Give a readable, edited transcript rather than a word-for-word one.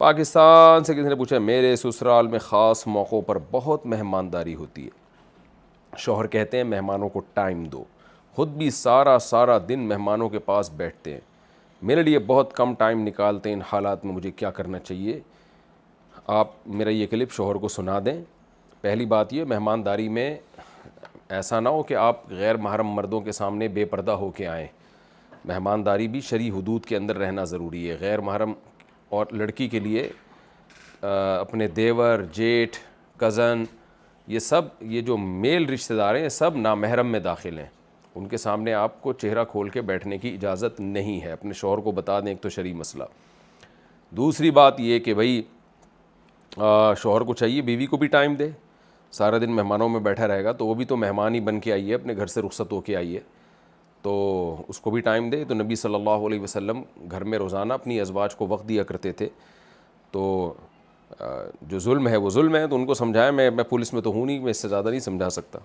پاکستان سے کسی نے پوچھا میرے سسرال میں خاص موقعوں پر بہت مہمانداری ہوتی ہے، شوہر کہتے ہیں مہمانوں کو ٹائم دو، خود بھی سارا دن مہمانوں کے پاس بیٹھتے ہیں، میرے لیے بہت کم ٹائم نکالتے ہیں، ان حالات میں مجھے کیا کرنا چاہیے؟ آپ میرا یہ کلپ شوہر کو سنا دیں۔ پہلی بات یہ، مہمانداری میں ایسا نہ ہو کہ آپ غیر محرم مردوں کے سامنے بے پردہ ہو کے آئیں۔ مہمانداری بھی شرعی حدود کے اندر رہنا ضروری ہے۔ غیر محرم اور لڑکی کے لیے اپنے دیور، جیٹھ، کزن، یہ جو میل رشتہ دار ہیں، یہ سب نامحرم میں داخل ہیں، ان کے سامنے آپ کو چہرہ کھول کے بیٹھنے کی اجازت نہیں ہے۔ اپنے شوہر کو بتا دیں، ایک تو شرعی مسئلہ۔ دوسری بات یہ کہ بھائی شوہر کو چاہیے بیوی کو بھی ٹائم دے، سارا دن مہمانوں میں بیٹھا رہے گا تو وہ بھی تو مہمان ہی بن کے آئی ہے، اپنے گھر سے رخصت ہو کے آئی ہے، تو اس کو بھی ٹائم دے۔ تو نبی صلی اللہ علیہ وسلم گھر میں روزانہ اپنی ازواج کو وقت دیا کرتے تھے۔ تو جو ظلم ہے وہ ظلم ہے، تو ان کو سمجھایا، میں پولیس میں تو ہوں نہیں، میں اس سے زیادہ نہیں سمجھا سکتا۔